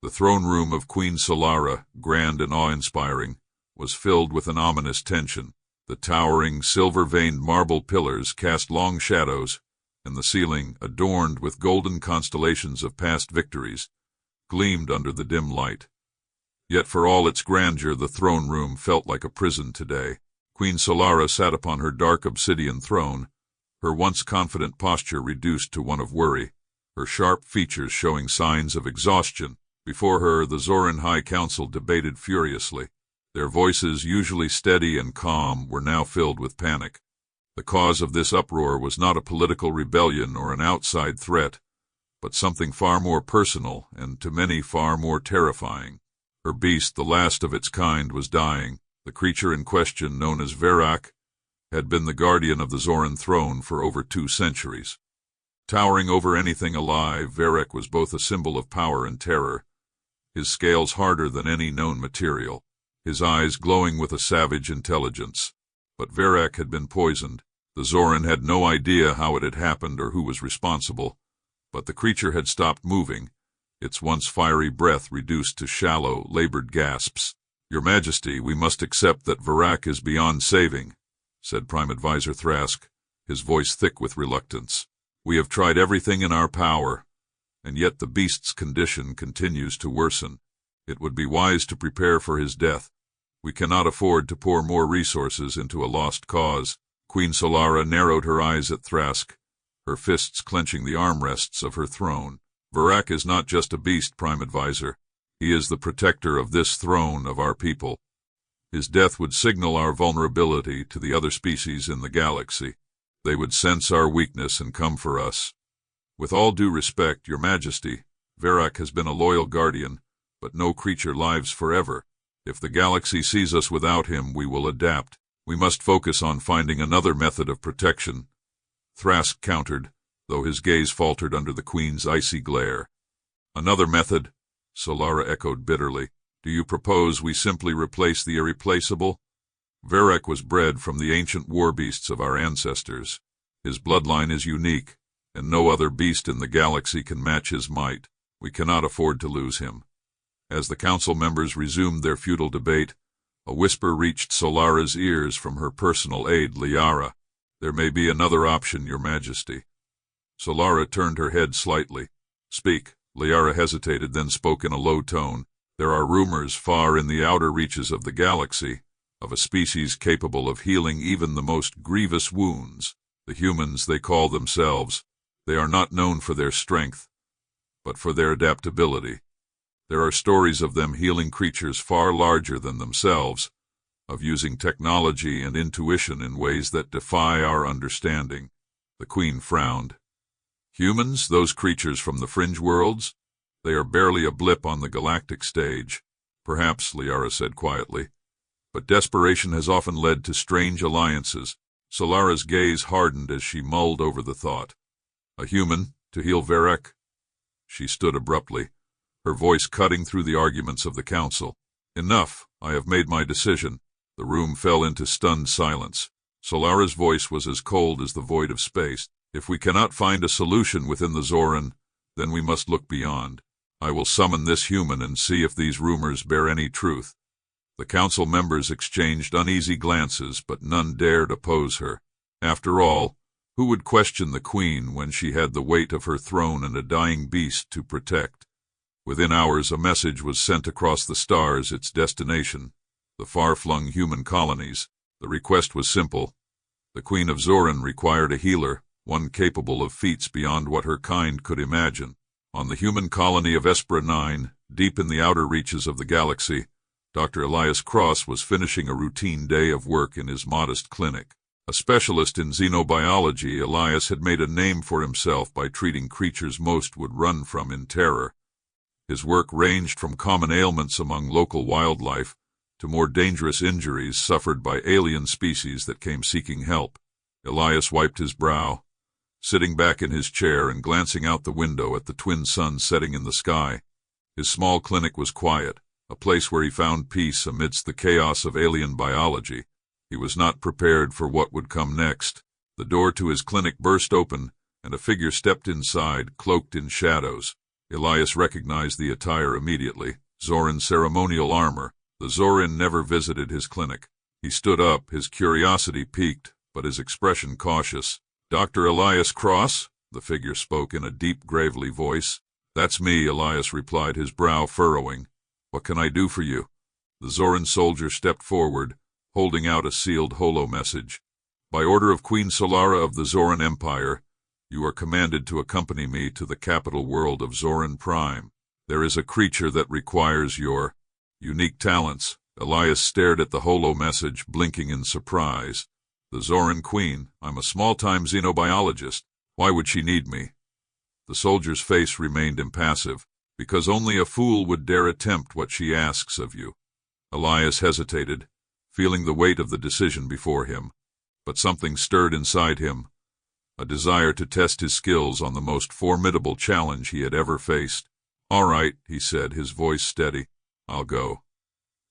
The throne room of Queen Solara, grand and awe-inspiring, was filled with an ominous tension. The towering, silver-veined marble pillars cast long shadows, and the ceiling, adorned with golden constellations of past victories, gleamed under the dim light. Yet for all its grandeur, the throne room felt like a prison today. Queen Solara sat upon her dark obsidian throne, her once confident posture reduced to one of worry, her sharp features showing signs of exhaustion. Before her, the Zoran High Council debated furiously. Their voices, usually steady and calm, were now filled with panic. The cause of this uproar was not a political rebellion or an outside threat, but something far more personal and, to many, far more terrifying. Her beast, the last of its kind, was dying. The creature in question, known as Verak, had been the guardian of the Zoran throne for over 2 centuries. Towering over anything alive, Verak was both a symbol of power and terror, his scales harder than any known material, his eyes glowing with a savage intelligence. But Verak had been poisoned. The Zoran had no idea how it had happened or who was responsible, but the creature had stopped moving, its once fiery breath reduced to shallow, labored gasps. "Your Majesty, we must accept that Verak is beyond saving," said Prime Advisor Thrask, his voice thick with reluctance. "We have tried everything in our power, and yet the beast's condition continues to worsen. It would be wise to prepare for his death. We cannot afford to pour more resources into a lost cause." Queen Solara narrowed her eyes at Thrask, her fists clenching the armrests of her throne. "Verak is not just a beast, Prime Advisor. He is the protector of this throne of our people. His death would signal our vulnerability to the other species in the galaxy. They would sense our weakness and come for us. With all due respect, Your Majesty, Verak has been a loyal guardian, but no creature lives forever. If the galaxy sees us without him, we will adapt. We must focus on finding another method of protection," Thrask countered, though his gaze faltered under the Queen's icy glare. "Another method?" Solara echoed bitterly. "Do you propose we simply replace the irreplaceable? Verak was bred from the ancient war beasts of our ancestors. His bloodline is unique, and no other beast in the galaxy can match his might. We cannot afford to lose him." As the council members resumed their futile debate, a whisper reached Solara's ears from her personal aide, Liara. "There may be another option, Your Majesty." Solara turned her head slightly. "Speak." Liara hesitated, then spoke in a low tone. "There are rumors far in the outer reaches of the galaxy of a species capable of healing even the most grievous wounds. The humans they call themselves. They are not known for their strength, but for their adaptability. There are stories of them healing creatures far larger than themselves, of using technology and intuition in ways that defy our understanding." The Queen frowned. "Humans, those creatures from the fringe worlds? They are barely a blip on the galactic stage." "Perhaps," Liara said quietly, "but desperation has often led to strange alliances." Solara's gaze hardened as she mulled over the thought. "A human, to heal Verak?" She stood abruptly, her voice cutting through the arguments of the council. "Enough, I have made my decision." The room fell into stunned silence. Solara's voice was as cold as the void of space. "If we cannot find a solution within the Zoran, then we must look beyond. I will summon this human and see if these rumors bear any truth." The council members exchanged uneasy glances, but none dared oppose her. After all, who would question the Queen when she had the weight of her throne and a dying beast to protect? Within hours, a message was sent across the stars, its destination, the far-flung human colonies. The request was simple. The Queen of Zoran required a healer, one capable of feats beyond what her kind could imagine. On the human colony of Espra 9, deep in the outer reaches of the galaxy, Dr. Elias Cross was finishing a routine day of work in his modest clinic. A specialist in xenobiology, Elias had made a name for himself by treating creatures most would run from in terror. His work ranged from common ailments among local wildlife to more dangerous injuries suffered by alien species that came seeking help. Elias wiped his brow, sitting back in his chair and glancing out the window at the twin suns setting in the sky. His small clinic was quiet, a place where he found peace amidst the chaos of alien biology. He was not prepared for what would come next. The door to his clinic burst open, and a figure stepped inside, cloaked in shadows. Elias recognized the attire immediately. Zoran ceremonial armor. The Zoran never visited his clinic. He stood up, his curiosity piqued, but his expression cautious. "Dr. Elias Cross?" The figure spoke in a deep, gravely voice. "That's me," Elias replied, his brow furrowing. "What can I do for you?" The Zoran soldier stepped forward, holding out a sealed holo message. "By order of Queen Solara of the Zoran Empire, you are commanded to accompany me to the capital world of Zoran Prime. There is a creature that requires your unique talents." Elias stared at the holo message, blinking in surprise. "The Zoran Queen? I'm a small-time xenobiologist. Why would she need me?" The soldier's face remained impassive. "Because only a fool would dare attempt what she asks of you." Elias hesitated, feeling the weight of the decision before him. But something stirred inside him, a desire to test his skills on the most formidable challenge he had ever faced. "All right," he said, his voice steady. "I'll go."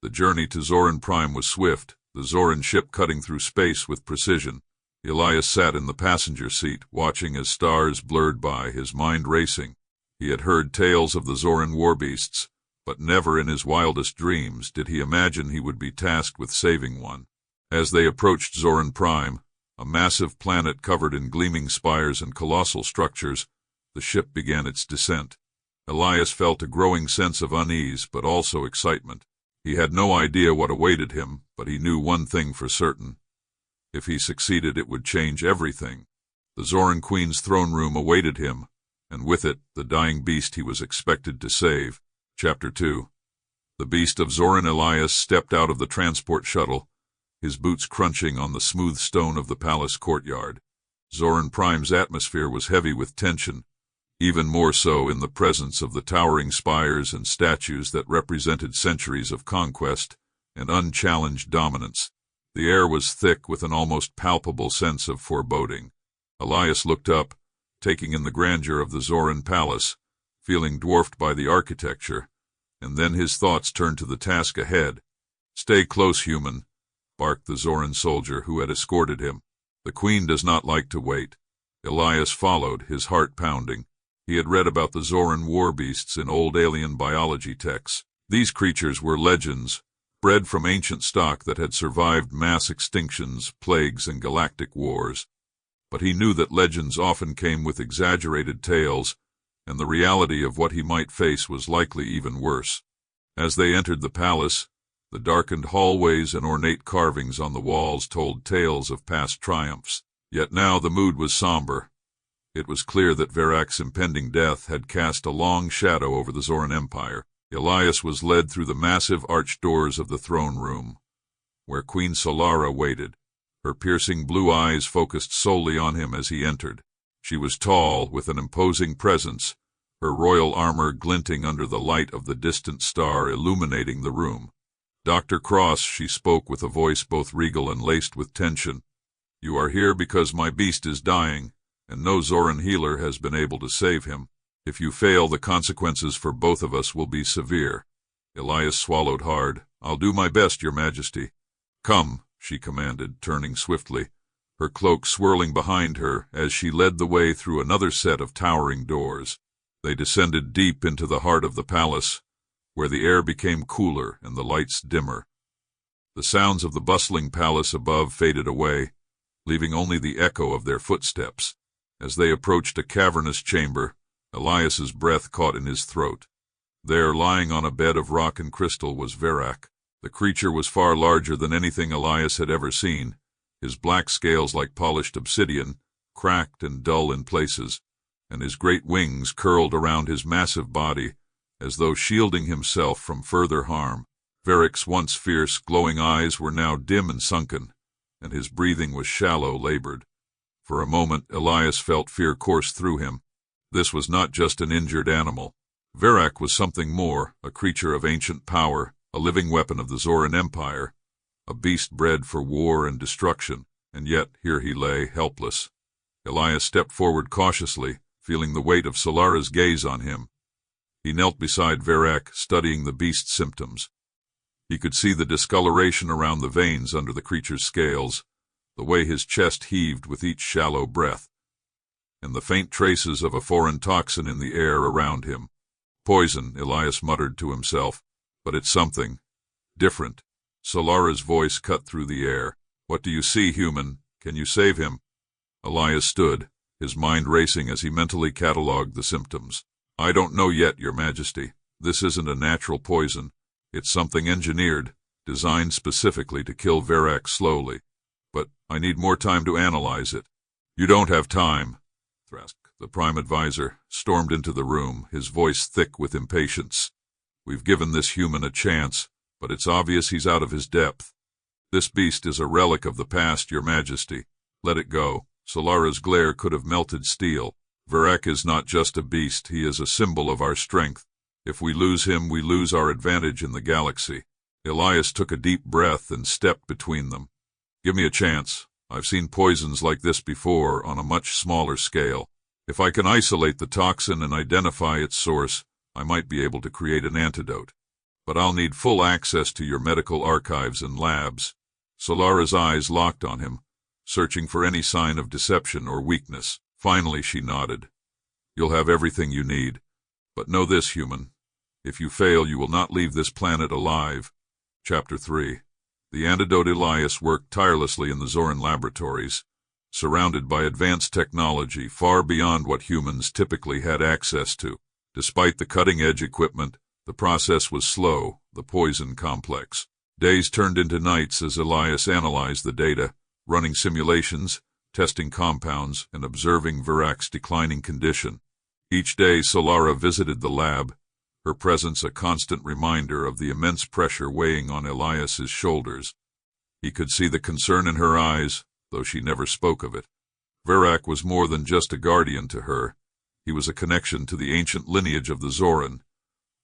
The journey to Zoran Prime was swift, the Zoran ship cutting through space with precision. Elias sat in the passenger seat, watching as stars blurred by, his mind racing. He had heard tales of the Zoran warbeasts, but never in his wildest dreams did he imagine he would be tasked with saving one. As they approached Zoran Prime, a massive planet covered in gleaming spires and colossal structures, the ship began its descent. Elias felt a growing sense of unease, but also excitement. He had no idea what awaited him, but he knew one thing for certain. If he succeeded, it would change everything. The Zoran Queen's throne room awaited him, and with it, the dying beast he was expected to save. Chapter 2. The beast of Zoran. Elias stepped out of the transport shuttle, his boots crunching on the smooth stone of the palace courtyard. Zoran Prime's atmosphere was heavy with tension, even more so in the presence of the towering spires and statues that represented centuries of conquest and unchallenged dominance. The air was thick with an almost palpable sense of foreboding. Elias looked up, taking in the grandeur of the Zoran palace, feeling dwarfed by the architecture, and then his thoughts turned to the task ahead. "Stay close, human," barked the Zoran soldier who had escorted him. "The queen does not like to wait." Elias followed, his heart pounding. He had read about the Zoran warbeasts in old alien biology texts. These creatures were legends, bred from ancient stock that had survived mass extinctions, plagues, and galactic wars. But he knew that legends often came with exaggerated tales, and the reality of what he might face was likely even worse. As they entered the palace, the darkened hallways and ornate carvings on the walls told tales of past triumphs. Yet now the mood was somber. It was clear that Verak's impending death had cast a long shadow over the Zoran Empire. Elias was led through the massive arched doors of the throne room, where Queen Solara waited. Her piercing blue eyes focused solely on him as he entered. She was tall, with an imposing presence, her royal armor glinting under the light of the distant star illuminating the room. "Dr. Cross," she spoke with a voice both regal and laced with tension. "You are here because my beast is dying, and no Zoran healer has been able to save him. If you fail, the consequences for both of us will be severe." Elias swallowed hard. "I'll do my best, Your Majesty." "Come," she commanded, turning swiftly, her cloak swirling behind her as she led the way through another set of towering doors. They descended deep into the heart of the palace, where the air became cooler and the lights dimmer. The sounds of the bustling palace above faded away, leaving only the echo of their footsteps. As they approached a cavernous chamber, Elias's breath caught in his throat. There, lying on a bed of rock and crystal, was Verak. The creature was far larger than anything Elias had ever seen, his black scales like polished obsidian, cracked and dull in places, and his great wings curled around his massive body, as though shielding himself from further harm. Verak's once fierce, glowing eyes were now dim and sunken, and his breathing was shallow, labored. For a moment, Elias felt fear course through him. This was not just an injured animal. Verak was something more, a creature of ancient power, a living weapon of the Zoran Empire, a beast bred for war and destruction, and yet here he lay, helpless. Elias stepped forward cautiously, feeling the weight of Solara's gaze on him. He knelt beside Verak, studying the beast's symptoms. He could see the discoloration around the veins under the creature's scales, the way his chest heaved with each shallow breath, and the faint traces of a foreign toxin in the air around him. Poison, Elias muttered to himself. But it's something different. Solara's voice cut through the air. What do you see, human? Can you save him? Elias stood, his mind racing as he mentally catalogued the symptoms. I don't know yet, Your Majesty. This isn't a natural poison. It's something engineered, designed specifically to kill Verax slowly. But I need more time to analyze it. You don't have time. Thrask, the Prime Advisor, stormed into the room, his voice thick with impatience. We've given this human a chance, but it's obvious he's out of his depth. This beast is a relic of the past, Your Majesty. Let it go. Solara's glare could have melted steel. Verax is not just a beast, he is a symbol of our strength. If we lose him, we lose our advantage in the galaxy. Elias took a deep breath and stepped between them. Give me a chance. I've seen poisons like this before on a much smaller scale. If I can isolate the toxin and identify its source, I might be able to create an antidote. But I'll need full access to your medical archives and labs. Solara's eyes locked on him, searching for any sign of deception or weakness. Finally, she nodded. You'll have everything you need. But know this, human. If you fail, you will not leave this planet alive. Chapter 3. The antidote. Elias worked tirelessly in the Zoran laboratories, surrounded by advanced technology far beyond what humans typically had access to. Despite the cutting-edge equipment, the process was slow, the poison complex. Days turned into nights as Elias analyzed the data, running simulations, testing compounds, and observing Verax's declining condition. Each day Solara visited the lab, her presence a constant reminder of the immense pressure weighing on Elias's shoulders. He could see the concern in her eyes, though she never spoke of it. Verax was more than just a guardian to her. He was a connection to the ancient lineage of the Zoran,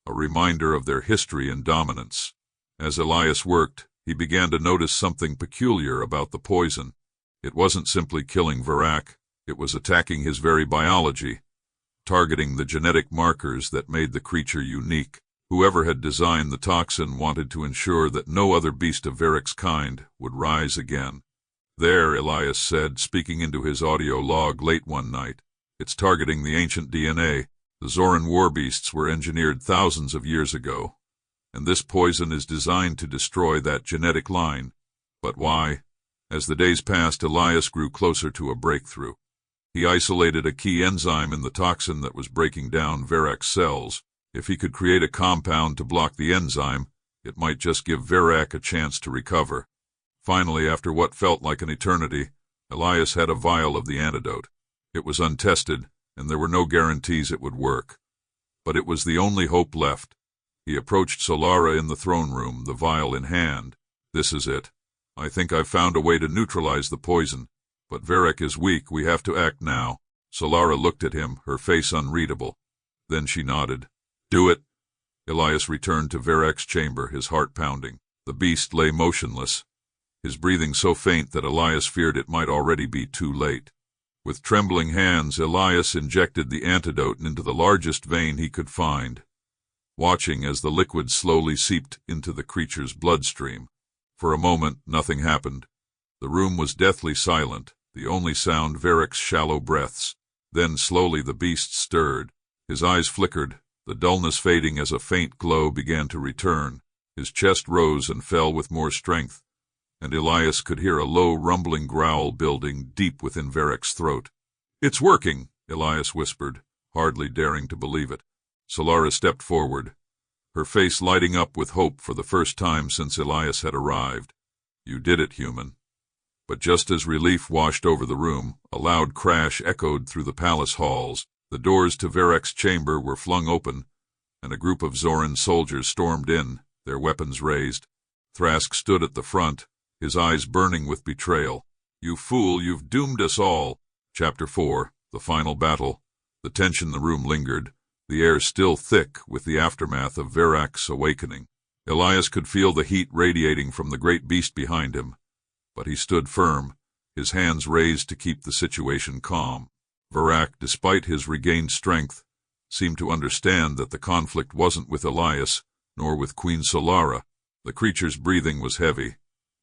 a reminder of their history and dominance. As Elias worked, he began to notice something peculiar about the poison. It wasn't simply killing Verax, it was attacking his very biology, targeting the genetic markers that made the creature unique. Whoever had designed the toxin wanted to ensure that no other beast of Verax's kind would rise again. There, Elias said, speaking into his audio log late one night. It's targeting the ancient DNA. The Zoran war beasts were engineered thousands of years ago, and this poison is designed to destroy that genetic line. But why? As the days passed, Elias grew closer to a breakthrough. He isolated a key enzyme in the toxin that was breaking down Verax's cells. If he could create a compound to block the enzyme, it might just give Verax a chance to recover. Finally, after what felt like an eternity, Elias had a vial of the antidote. It was untested, and there were no guarantees it would work. But it was the only hope left. He approached Solara in the throne room, the vial in hand. This is it. I think I've found a way to neutralize the poison. But Verax is weak, we have to act now. Solara looked at him, her face unreadable. Then she nodded. Do it. Elias returned to Verax's chamber, his heart pounding. The beast lay motionless, his breathing so faint that Elias feared it might already be too late. With trembling hands, Elias injected the antidote into the largest vein he could find, watching as the liquid slowly seeped into the creature's bloodstream. For a moment, nothing happened. The room was deathly silent, the only sound Verax's shallow breaths. Then slowly the beast stirred. His eyes flickered, the dullness fading as a faint glow began to return. His chest rose and fell with more strength, and Elias could hear a low rumbling growl building deep within Verax's throat. It's working, Elias whispered, hardly daring to believe it. Solara stepped forward, her face lighting up with hope for the first time since Elias had arrived. You did it, human. But just as relief washed over the room, a loud crash echoed through the palace halls. The doors to Verax's chamber were flung open, and a group of Zoran soldiers stormed in, their weapons raised. Thrask stood at the front, his eyes burning with betrayal. You fool, you've doomed us all. Chapter 4. The Final Battle. The tension in the room lingered, the air still thick with the aftermath of Verax's awakening. Elias could feel the heat radiating from the great beast behind him, but he stood firm, his hands raised to keep the situation calm. Verax, despite his regained strength, seemed to understand that the conflict wasn't with Elias, nor with Queen Solara. The creature's breathing was heavy,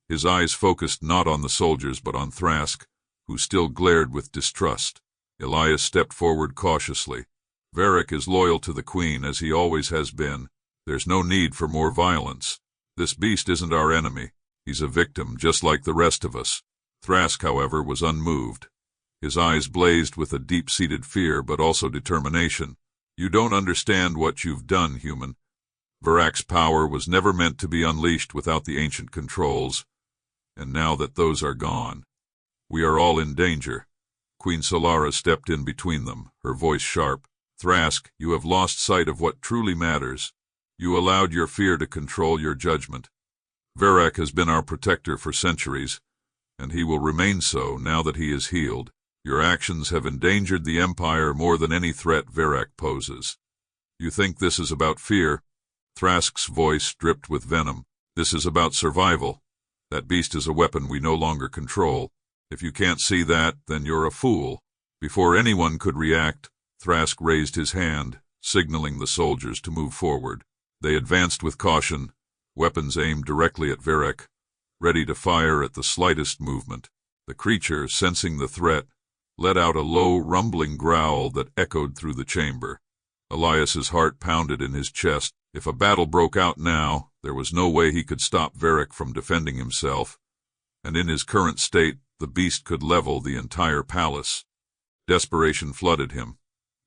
his eyes focused not on the soldiers but on Thrask, who still glared with distrust. Elias stepped forward cautiously. Varric is loyal to the Queen as he always has been. There's no need for more violence. This beast isn't our enemy. He's a victim, just like the rest of us. Thrask, however, was unmoved. His eyes blazed with a deep-seated fear, but also determination. You don't understand what you've done, human. Varric's power was never meant to be unleashed without the ancient controls, and now that those are gone, we are all in danger. Queen Solara stepped in between them, her voice sharp. Thrask, you have lost sight of what truly matters. You allowed your fear to control your judgment. Varric has been our protector for centuries, and he will remain so now that he is healed. Your actions have endangered the Empire more than any threat Varric poses. You think this is about fear? Thrask's voice dripped with venom. This is about survival. That beast is a weapon we no longer control. If you can't see that, then you're a fool. Before anyone could react, Thrask raised his hand, signaling the soldiers to move forward. They advanced with caution, weapons aimed directly at Varric, ready to fire at the slightest movement. The creature, sensing the threat, let out a low, rumbling growl that echoed through the chamber. Elias's heart pounded in his chest. If a battle broke out now, there was no way he could stop Varric from defending himself, and in his current state, the beast could level the entire palace. Desperation flooded him.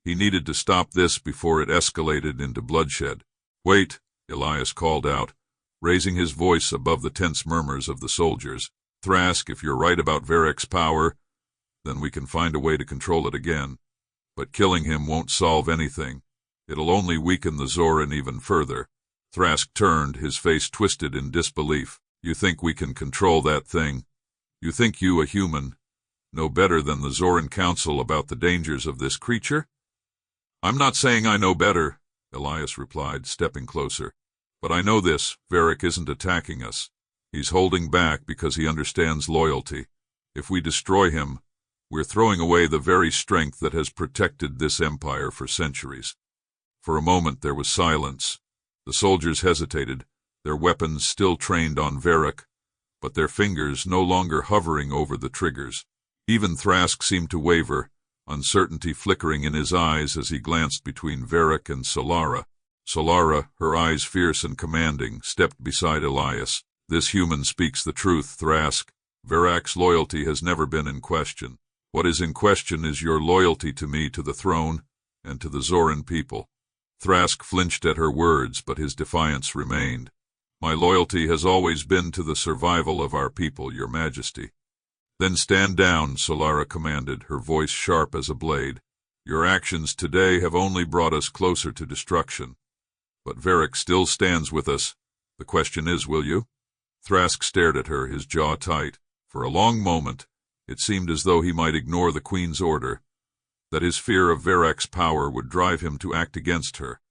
He needed to stop this before it escalated into bloodshed. Wait, Elias called out, raising his voice above the tense murmurs of the soldiers. Thrask, if you're right about Varric's power, then we can find a way to control it again. But killing him won't solve anything. It'll only weaken the Zoran even further. Thrask turned, his face twisted in disbelief. You think we can control that thing? You think you, a human, know better than the Zoran Council about the dangers of this creature? I'm not saying I know better, Elias replied, stepping closer. But I know this, Varric isn't attacking us. He's holding back because he understands loyalty. If we destroy him, we're throwing away the very strength that has protected this empire for centuries. For a moment there was silence. The soldiers hesitated, their weapons still trained on Varric, but their fingers no longer hovering over the triggers. Even Thrask seemed to waver, uncertainty flickering in his eyes as he glanced between Varric and Solara. Solara, her eyes fierce and commanding, stepped beside Elias. This human speaks the truth, Thrask. Varric's loyalty has never been in question. What is in question is your loyalty to me, to the throne, and to the Zoran people. Thrask flinched at her words, but his defiance remained. My loyalty has always been to the survival of our people, your majesty. Then stand down, Solara commanded, her voice sharp as a blade. Your actions today have only brought us closer to destruction. But Varric still stands with us. The question is, will you? Thrask stared at her, his jaw tight. For a long moment, it seemed as though he might ignore the Queen's order, that his fear of Varric's power would drive him to act against her.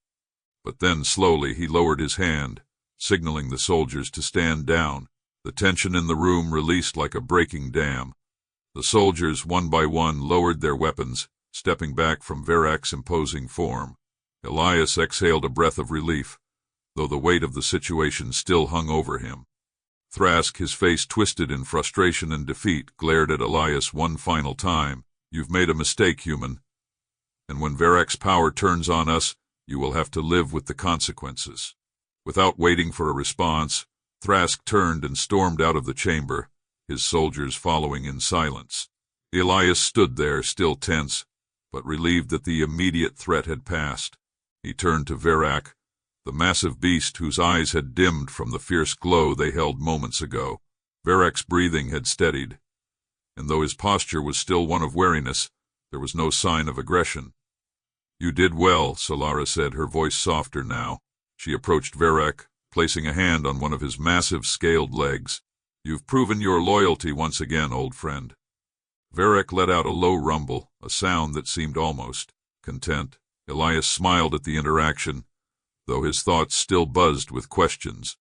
But then, slowly, he lowered his hand, signaling the soldiers to stand down. The tension in the room released like a breaking dam. The soldiers, one by one, lowered their weapons, stepping back from Varric's imposing form. Elias exhaled a breath of relief, though the weight of the situation still hung over him. Thrask, his face twisted in frustration and defeat, glared at Elias one final time. You've made a mistake, human, and when Varric's power turns on us, you will have to live with the consequences. Without waiting for a response, Thrask turned and stormed out of the chamber, his soldiers following in silence. Elias stood there, still tense, but relieved that the immediate threat had passed. He turned to Varric, the massive beast whose eyes had dimmed from the fierce glow they held moments ago. Varric's breathing had steadied, and though his posture was still one of wariness, there was no sign of aggression. You did well, Solara said, her voice softer now. She approached Varric, placing a hand on one of his massive scaled legs. You've proven your loyalty once again, old friend. Varric let out a low rumble, a sound that seemed almost content. Elias smiled at the interaction, though his thoughts still buzzed with questions.